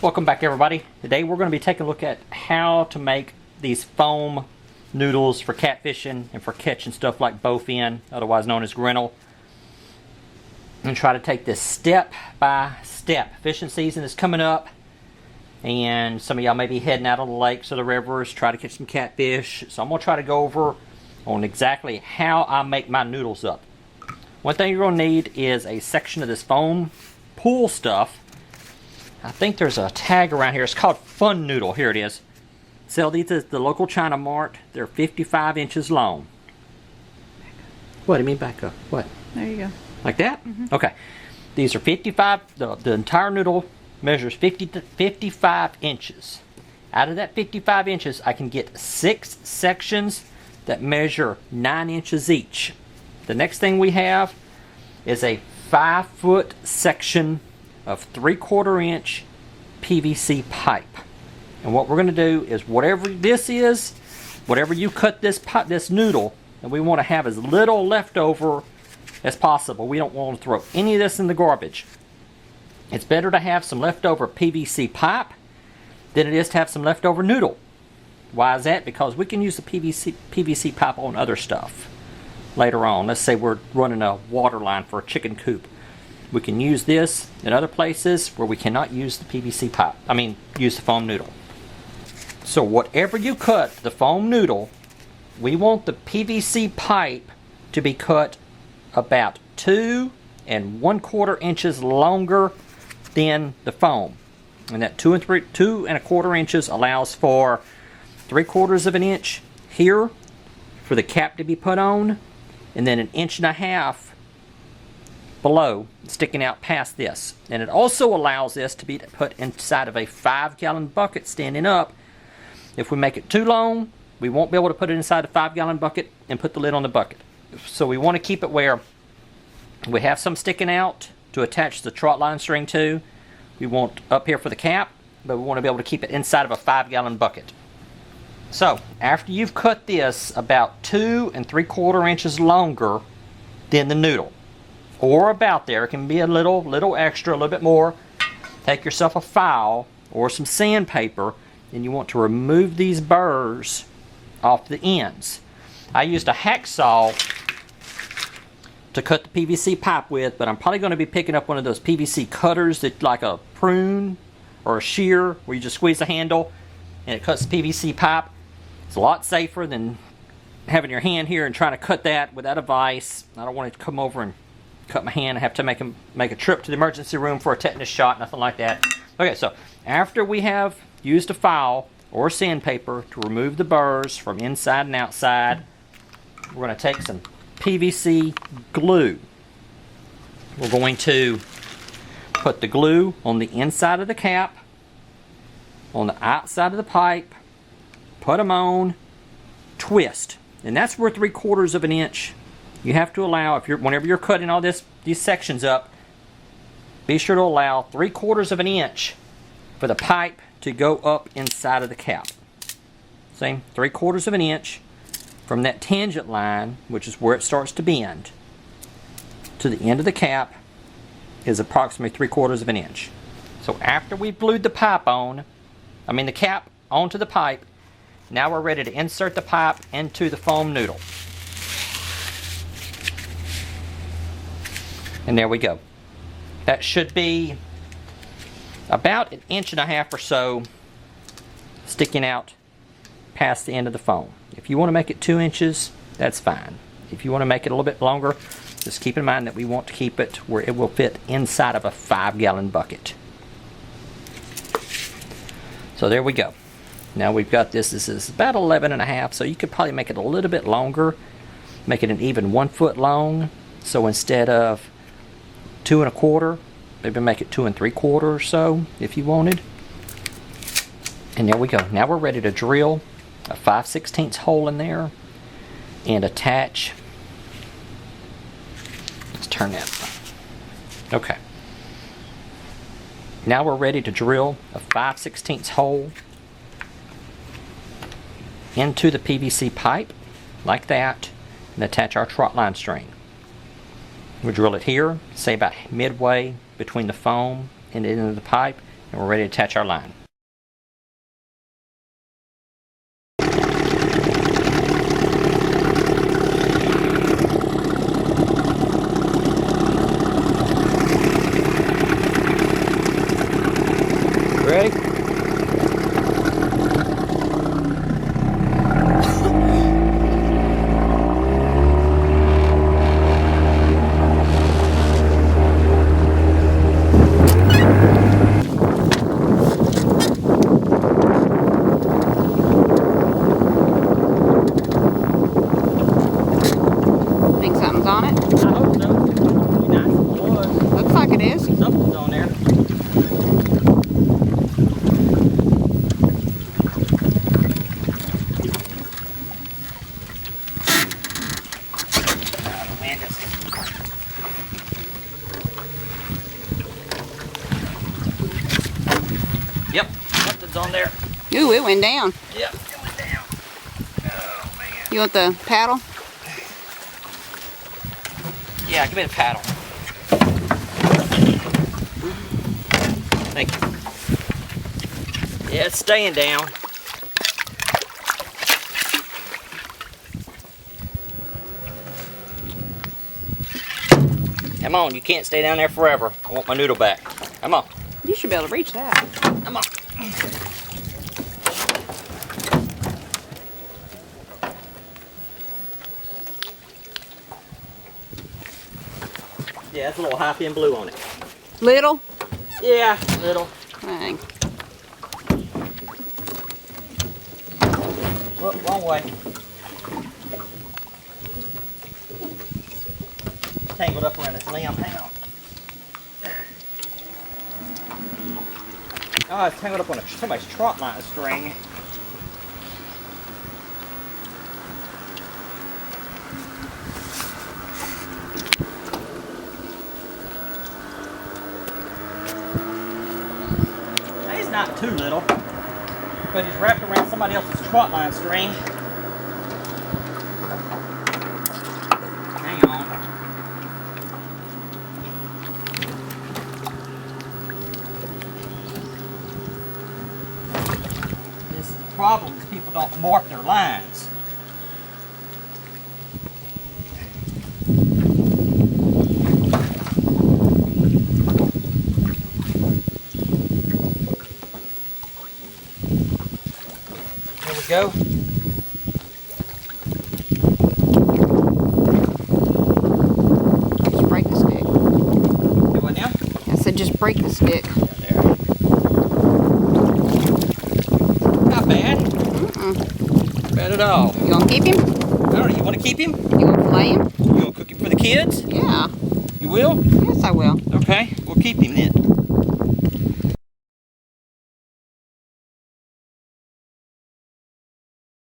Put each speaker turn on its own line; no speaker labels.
Welcome back, everybody. Today we're going to be taking a look at how to make these foam noodles for catfishing and for catching stuff like bowfin, otherwise known as grinnell. And try to take this step by step. Fishing season is coming up, and some of y'all may be heading out on the lakes or the rivers, try to catch some catfish. So I'm going to try to go over on exactly how I make my noodles up. One thing you're going to need is a section of this foam pool stuff. I think there's a tag around here. It's called Fun Noodle. Here it is. Sell these at the local China Mart. They're 55 inches long. What do you mean back up? What?
There you go.
Like that?
Mm-hmm.
Okay. These are 55. The entire noodle measures 50 to 55 inches. Out of that 55 inches, I can get 6 sections that measure 9 inches each. The next thing we have is a 5-foot section of 3/4 inch PVC pipe. And what we're going to do is whatever this is, whatever you cut this noodle, and we want to have as little leftover as possible. We don't want to throw any of this in the garbage. It's better to have some leftover PVC pipe than it is to have some leftover noodle. Why is that? Because we can use the PVC pipe on other stuff later on. Let's say we're running a water line for a chicken coop. We can use this in other places where we cannot use the PVC pipe. Use the foam noodle. So whatever you cut the foam noodle, we want the PVC pipe to be cut about 2 1/4 inches longer than the foam. And that 2 1/4 inches allows for 3/4 inch here for the cap to be put on, and then 1.5 inches below, sticking out past this. And it also allows this to be put inside of a 5-gallon bucket standing up. If we make it too long, we won't be able to put it inside a 5-gallon bucket and put the lid on the bucket. So we want to keep it where we have some sticking out to attach the trot line string to. We want up here for the cap, but we want to be able to keep it inside of a 5-gallon bucket. So after you've cut this about 2 3/4 inches longer than the noodle, or about there, it can be a little extra, a little bit more, take yourself a file or some sandpaper, and you want to remove these burrs off the ends. I used a hacksaw to cut the PVC pipe with, but I'm probably going to be picking up one of those PVC cutters that like a prune or a shear where you just squeeze the handle and it cuts the PVC pipe. It's a lot safer than having your hand here and trying to cut that without a vise. I don't want it to come over and cut my hand. I have to make a trip to the emergency room for a tetanus shot, nothing like that. Okay, so after we have used a file or sandpaper to remove the burrs from inside and outside, we're going to take some PVC glue. We're going to put the glue on the inside of the cap, on the outside of the pipe, put them on, twist. And that's where 3/4 inch. You have to allow, whenever you're cutting all these sections up, be sure to allow 3/4 inch for the pipe to go up inside of the cap. See, 3/4 inch from that tangent line, which is where it starts to bend, to the end of the cap is approximately 3/4 inch. So after we've glued the pipe on, the cap onto the pipe, now we're ready to insert the pipe into the foam noodle. And there we go. That should be about 1.5 inches or so sticking out past the end of the foam. If you want to make it 2 inches, that's fine. If you want to make it a little bit longer, just keep in mind that we want to keep it where it will fit inside of a 5-gallon bucket. So there we go. Now we've got this. This is about 11.5, so you could probably make it a little bit longer, make it an even 1 foot long. So instead of 2 1/4, maybe make it 2 3/4 or so if you wanted. And there we go. Now we're ready to drill a 5/16 hole in there and attach. Let's turn that. Okay. Now we're ready to drill a 5/16 hole into the PVC pipe like that and attach our trot line string. We drill it here, say about midway between the foam and the end of the pipe, and we're ready to attach our line. Ready?
Think something's on it?
I hope so. Be nice if it was.
Looks like it is.
Something's on there. Oh, man, Yep, something's on there.
Ooh, it went down.
Yep, it went down. Oh, man.
You want the paddle?
Yeah, give me the paddle. Thank you. Yeah, it's staying down. Come on, you can't stay down there forever. I want my noodle back. Come on.
You should be able to reach that.
Come on. Yeah, that's a little high fin blue on it.
Little?
Yeah, little.
Dang.
Oh, wrong way. Tangled up around this limb. Hang on. Oh, it's tangled up on somebody's trot line string. He's not too little, but he's wrapped around somebody else's trot line string. Hang on. This is the problem, is people don't mark their lines. There we go.
Just break the stick.
Do what now?
I said just break the stick.
There. Not bad.
Mm-mm.
Bad at all.
You gonna keep him?
I don't know, you want to keep him?
You gonna fillet him?
You gonna cook him for the kids?
Yeah.
You will?
Yes, I will.
Okay, we'll keep him then.